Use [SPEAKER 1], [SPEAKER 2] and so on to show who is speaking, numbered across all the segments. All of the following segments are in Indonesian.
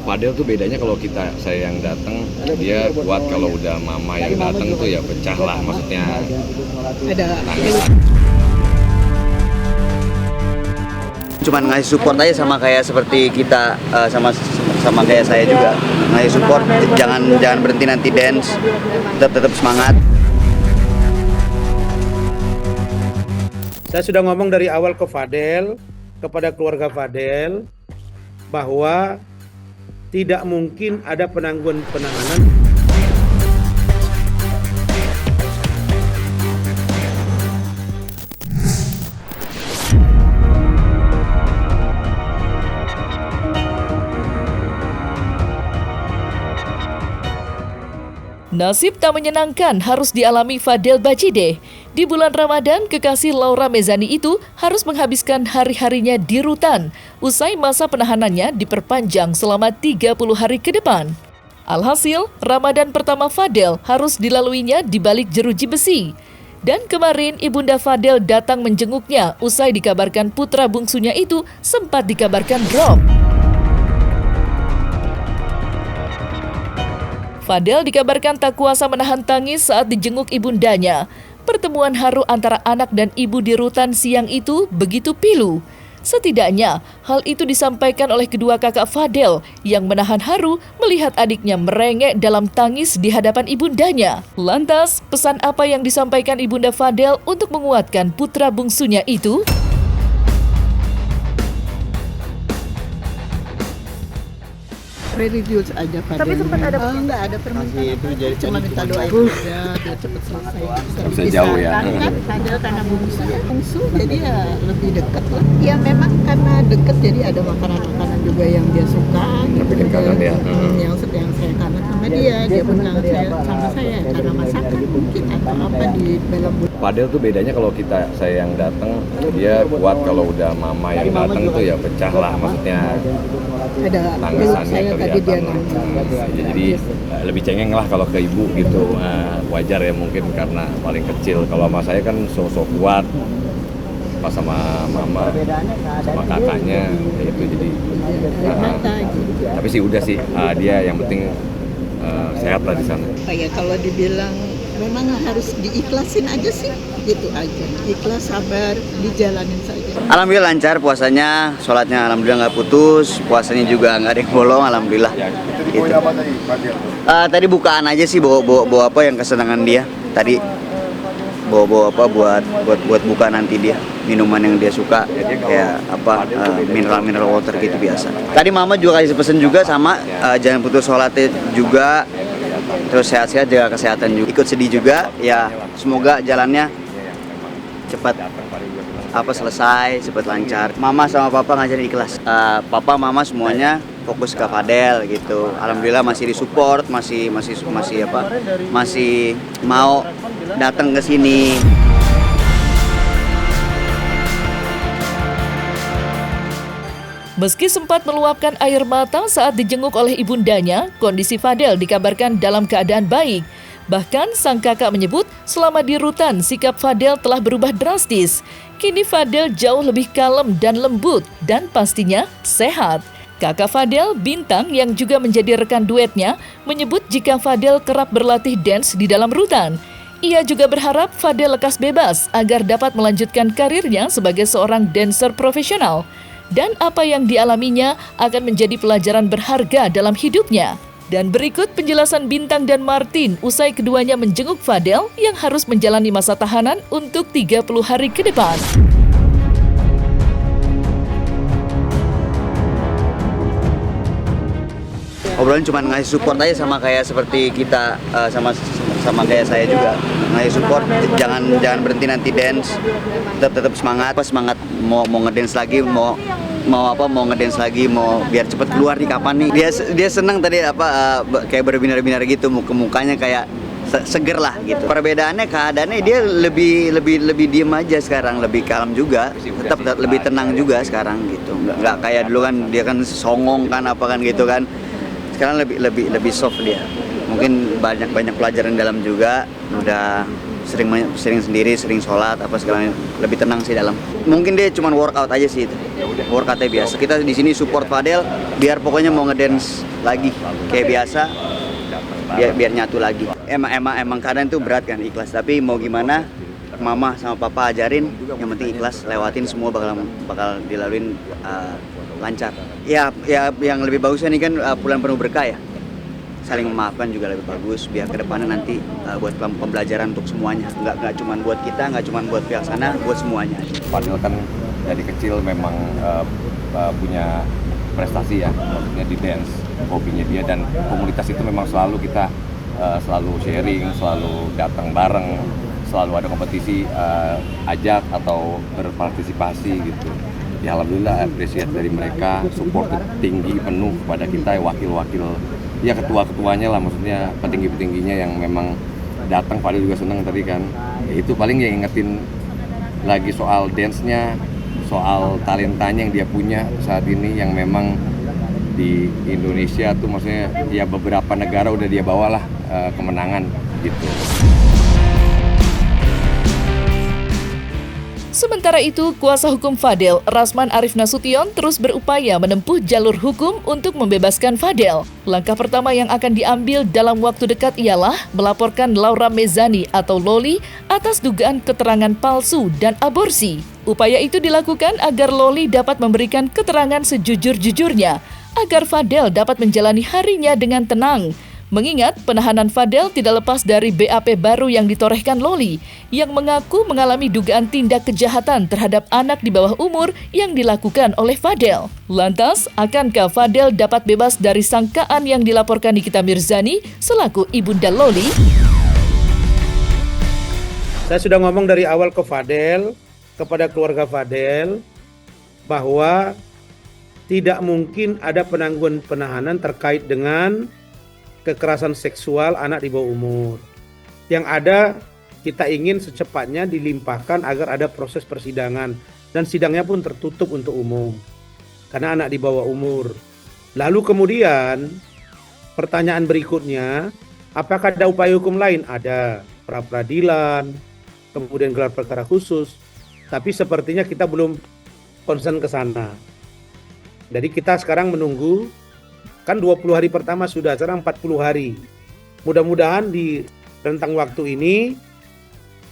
[SPEAKER 1] Padel tuh bedanya kalau saya yang datang dia kuat, kalau udah mama yang datang tuh ya pecah lah, maksudnya
[SPEAKER 2] Ada
[SPEAKER 1] tangis.
[SPEAKER 3] Cuman ngasih support aja sama kayak seperti kita, sama kayak saya juga ngasih support, jangan berhenti nanti dance, tetap semangat.
[SPEAKER 4] Saya sudah ngomong dari awal ke Fadel, kepada keluarga Fadel, bahwa tidak mungkin ada penangguhan penahanan.
[SPEAKER 5] Nasib tak menyenangkan harus dialami Fadel Bacide. Di bulan Ramadan, kekasih Laura Mezani itu harus menghabiskan hari-harinya di rutan, usai masa penahanannya diperpanjang selama 30 hari ke depan. Alhasil, Ramadan pertama Fadel harus dilaluinya di balik jeruji besi. Dan kemarin Ibunda Fadel datang menjenguknya usai dikabarkan putra bungsunya itu sempat dikabarkan drop. Fadel dikabarkan tak kuasa menahan tangis saat dijenguk ibundanya. Pertemuan haru antara anak dan ibu di rutan siang itu begitu pilu. Setidaknya, hal itu disampaikan oleh kedua kakak Fadel yang menahan haru melihat adiknya merengek dalam tangis di hadapan ibundanya. Lantas, pesan apa yang disampaikan Ibunda Fadel untuk menguatkan putra bungsunya itu?
[SPEAKER 2] religius aja Fadel.
[SPEAKER 6] Tapi sempat ada
[SPEAKER 2] enggak ada permintaan.
[SPEAKER 3] Itu jadi
[SPEAKER 2] Cuma minta doa aja biar cepat selesai.
[SPEAKER 1] Bisa jauh ya.
[SPEAKER 6] kan Fadel karena
[SPEAKER 2] Bungsu jadi ya lebih dekat lah. Ya memang karena dekat jadi ada makanan-makanan juga yang dia suka.
[SPEAKER 1] Yang bikin kangen ya.
[SPEAKER 2] Yang saya kangen sama dia pun kangen sama saya karena masakan mungkin atau apa di dalam.
[SPEAKER 1] Padel tuh bedanya kalau saya yang datang dia kuat, kalau udah mama yang datang tuh ya pecah lah, maksudnya
[SPEAKER 2] Ada
[SPEAKER 1] tangisannya
[SPEAKER 2] saya tadi dia
[SPEAKER 1] kelihatan.
[SPEAKER 2] nangis.
[SPEAKER 1] Jadi lebih cengeng lah kalau ke ibu gitu. Wajar ya mungkin karena paling kecil. Kalau sama saya kan sosok kuat, pas sama mama sama kakaknya ya itu jadi tapi sih udah sih, dia yang penting sehat lah di sana.
[SPEAKER 2] Kayak kalau dibilang memang harus diikhlasin aja sih, gitu aja. Ikhlas, sabar, dijalanin saja.
[SPEAKER 3] Alhamdulillah lancar puasanya, sholatnya alhamdulillah nggak putus, puasanya juga nggak ada yang bolong, alhamdulillah. Gitu. Tadi bukaan aja sih, bawa apa yang kesenangan dia. Tadi bawa apa buat buka nanti dia, minuman yang dia suka, kayak apa mineral water gitu biasa. Tadi mama juga kasih pesen juga sama jangan putus sholatnya juga. Terus sehat-sehat, jaga kesehatan juga. Ikut sedih juga, ya semoga jalannya cepat selesai, cepat lancar. Mama sama papa ngajarin ikhlas. Papa, mama semuanya fokus ke Fadel gitu. Alhamdulillah masih disupport, masih mau datang ke sini.
[SPEAKER 5] Meski sempat meluapkan air mata saat dijenguk oleh ibundanya, kondisi Fadel dikabarkan dalam keadaan baik. Bahkan sang kakak menyebut selama di rutan sikap Fadel telah berubah drastis. Kini Fadel jauh lebih kalem dan lembut dan pastinya sehat. Kakak Fadel, Bintang, yang juga menjadi rekan duetnya, menyebut jika Fadel kerap berlatih dance di dalam rutan. Ia juga berharap Fadel lekas bebas agar dapat melanjutkan karirnya sebagai seorang dancer profesional. Dan apa yang dialaminya akan menjadi pelajaran berharga dalam hidupnya. Dan berikut penjelasan Bintang dan Martin usai keduanya menjenguk Fadel yang harus menjalani masa tahanan untuk 30 hari ke depan.
[SPEAKER 3] Obrolan cuma ngasih support aja sama kayak seperti kita, sama kayak saya juga ngasih support, jangan berhenti nanti dance, tetap semangat mau ngedance lagi, mau ngedance lagi, mau biar cepet keluar nih kapan nih. Dia seneng tadi kayak berbinar-binar gitu, mukanya kayak seger lah gitu. Perbedaannya keadaannya dia lebih diem aja sekarang, lebih kalem juga, tetap lebih tenang juga sekarang gitu. Nggak kayak dulu kan dia kan songong kan apa kan gitu kan. Sekarang lebih soft dia. Mungkin banyak pelajaran dalam juga, udah sering sendiri, sering sholat apa segala, lebih tenang sih dalam. Mungkin dia cuma workout aja sih itu. Workoutnya biasa. Kita di sini support Fadel biar pokoknya mau ngedance lagi kayak biasa. Biar nyatu lagi. Emang keadaan itu berat kan, ikhlas. Tapi mau gimana, mama sama papa ajarin, yang penting ikhlas, lewatin semua bakal dilaluin lancar. Ya yang lebih bagusnya nih kan bulan penuh berkah ya. Saling memaafkan juga lebih bagus biar kedepannya nanti buat pembelajaran untuk semuanya, nggak cuma buat kita, nggak cuma buat pihak sana, buat semuanya.
[SPEAKER 1] Fadel kan dari kecil memang punya prestasi ya, maksudnya di dance, hobinya dia, dan komunitas itu memang selalu kita selalu sharing, selalu datang bareng, selalu ada kompetisi, ajak atau berpartisipasi gitu. Ya alhamdulillah apresiasi dari mereka, support tinggi penuh kepada kita, wakil-wakil ya ketua-ketuanya lah, maksudnya petinggi-petingginya yang memang datang. Fadel juga senang tadi kan. Ya, itu paling ya ingetin lagi soal dance-nya, soal talentanya yang dia punya saat ini, yang memang di Indonesia tuh maksudnya ya beberapa negara udah dia bawalah kemenangan gitu.
[SPEAKER 5] Sementara itu, kuasa hukum Fadel, Rasman Arif Nasution, terus berupaya menempuh jalur hukum untuk membebaskan Fadel. Langkah pertama yang akan diambil dalam waktu dekat ialah melaporkan Laura Mezani atau Loli atas dugaan keterangan palsu dan aborsi. Upaya itu dilakukan agar Loli dapat memberikan keterangan sejujur-jujurnya, agar Fadel dapat menjalani harinya dengan tenang. Mengingat penahanan Fadel tidak lepas dari BAP baru yang ditorehkan Loli, yang mengaku mengalami dugaan tindak kejahatan terhadap anak di bawah umur yang dilakukan oleh Fadel. Lantas, akankah Fadel dapat bebas dari sangkaan yang dilaporkan Nikita Mirzani selaku ibunda Loli?
[SPEAKER 4] Saya sudah ngomong dari awal ke Fadel, kepada keluarga Fadel, bahwa tidak mungkin ada penangguhan penahanan terkait dengan kekerasan seksual anak di bawah umur. Yang ada, kita ingin secepatnya dilimpahkan agar ada proses persidangan, dan sidangnya pun tertutup untuk umum karena anak di bawah umur. Lalu kemudian pertanyaan berikutnya, apakah ada upaya hukum lain? Ada, pra peradilan, kemudian gelar perkara khusus, tapi sepertinya kita belum concern ke sana. Jadi kita sekarang menunggu. Kan 20 hari pertama sudah, sekarang 40 hari. Mudah-mudahan di rentang waktu ini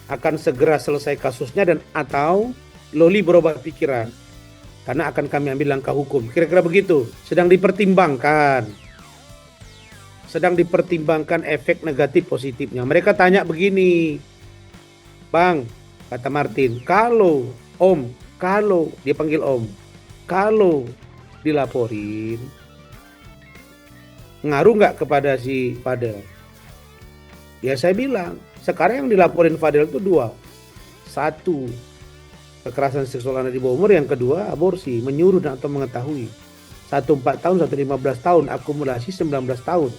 [SPEAKER 4] akan segera selesai kasusnya dan atau Loli berubah pikiran. Karena akan kami ambil langkah hukum. Kira-kira begitu. Sedang dipertimbangkan efek negatif positifnya. Mereka tanya begini, Bang, kata Martin, kalau dia panggil Om, kalau dilaporin, ngaruh nggak kepada si Fadel? Ya saya bilang, sekarang yang dilaporin Fadel itu dua. Satu, kekerasan seksual anak di bawah umur. Yang kedua, aborsi, menyuruh dan atau mengetahui. 1 4 tahun, 1 15 tahun, akumulasi 19 tahun.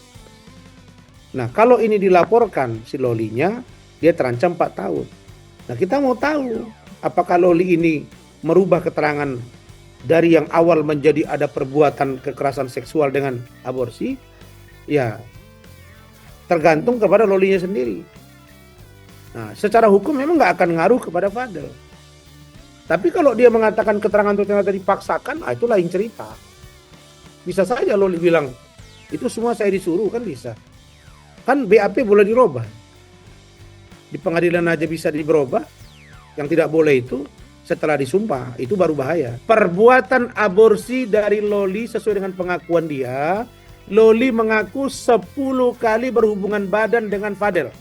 [SPEAKER 4] Nah kalau ini dilaporkan si Lolinya, dia terancam 4 tahun. Nah kita mau tahu, apakah Loli ini merubah keterangan dari yang awal menjadi ada perbuatan kekerasan seksual dengan aborsi? Ya, tergantung kepada Lolinya sendiri. Nah, secara hukum memang nggak akan ngaruh kepada Fadel. Tapi kalau dia mengatakan keterangan itu ternyata dipaksakan, itu lain cerita. Bisa saja Loli bilang, itu semua saya disuruh, kan bisa. Kan BAP boleh dirubah. Di pengadilan aja bisa dirubah. Yang tidak boleh itu setelah disumpah, itu baru bahaya. Perbuatan aborsi dari Loli sesuai dengan pengakuan dia, Loli mengaku 10 kali berhubungan badan dengan Fadel.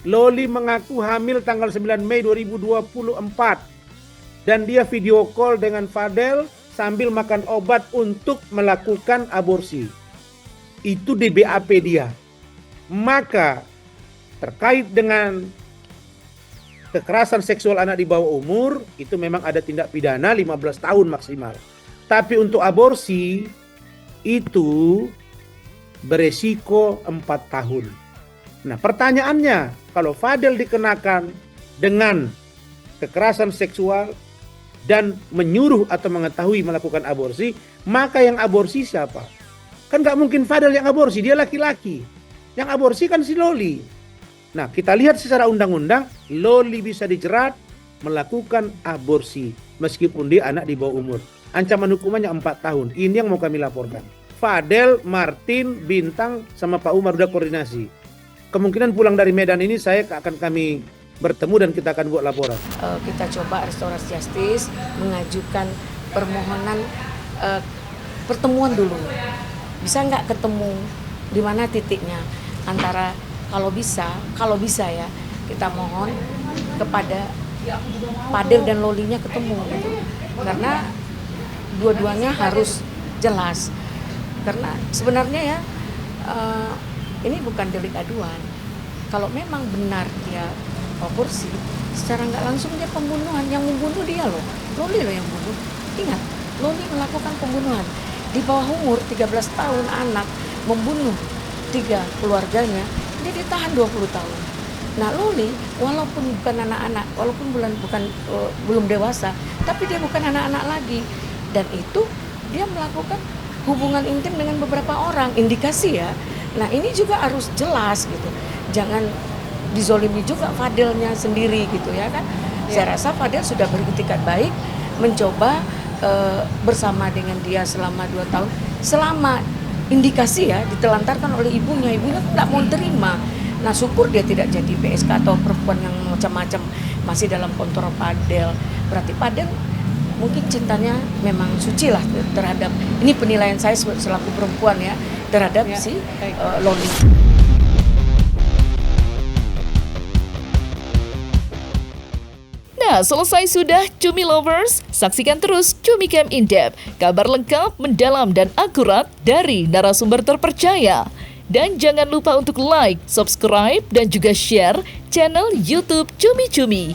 [SPEAKER 4] Loli mengaku hamil tanggal 9 Mei 2024. Dan dia video call dengan Fadel sambil makan obat untuk melakukan aborsi. Itu di BAP dia. Maka terkait dengan kekerasan seksual anak di bawah umur, itu memang ada tindak pidana 15 tahun maksimal. Tapi untuk aborsi, itu beresiko 4 tahun. Nah pertanyaannya, kalau Fadel dikenakan dengan kekerasan seksual dan menyuruh atau mengetahui melakukan aborsi, maka yang aborsi siapa? Kan gak mungkin Fadel yang aborsi, dia laki-laki. Yang aborsi kan si Loli. Nah, kita lihat secara undang-undang, Loli bisa dijerat melakukan aborsi meskipun dia anak di bawah umur. Ancaman hukumannya 4 tahun. Ini yang mau kami laporkan. Fadel, Martin, Bintang, sama Pak Umar udah koordinasi. Kemungkinan pulang dari Medan ini akan kami bertemu dan kita akan buat laporan.
[SPEAKER 6] Kita coba Restorasi Justice mengajukan permohonan pertemuan dulu. Bisa nggak ketemu, di mana titiknya antara kalau bisa ya kita mohon kepada Fadel dan Lolinya ketemu gitu. Karena dua-duanya harus jelas. Karena sebenarnya ya ini bukan delik aduan. Kalau memang benar dia aborsi, secara nggak langsung dia pembunuhan. Yang membunuh dia loh, Loli loh yang bunuh. Ingat, Loli melakukan pembunuhan di bawah umur 13 tahun, anak membunuh 3 keluarganya, dia ditahan 20 tahun. Nah, Loli walaupun bukan anak-anak, walaupun belum dewasa, tapi dia bukan anak-anak lagi, dan itu dia melakukan hubungan intim dengan beberapa orang, indikasi ya. Nah, ini juga harus jelas gitu, jangan dizolimi juga Fadelnya sendiri gitu ya kan. Saya rasa Fadel sudah beritikat baik mencoba bersama dengan dia selama 2 tahun, selama indikasi ya ditelantarkan oleh ibunya kan nggak mau terima. Nah, syukur dia tidak jadi PSK atau perempuan yang macam-macam, masih dalam kontrol Fadel. Berarti Fadel mungkin cintanya memang suci lah terhadap, ini penilaian saya selaku perempuan ya, terhadap si Loli.
[SPEAKER 5] Nah, selesai sudah Cumi Lovers? Saksikan terus Cumi Camp In-Depth, kabar lengkap, mendalam, dan akurat dari narasumber terpercaya. Dan jangan lupa untuk like, subscribe, dan juga share channel YouTube Cumi Cumi.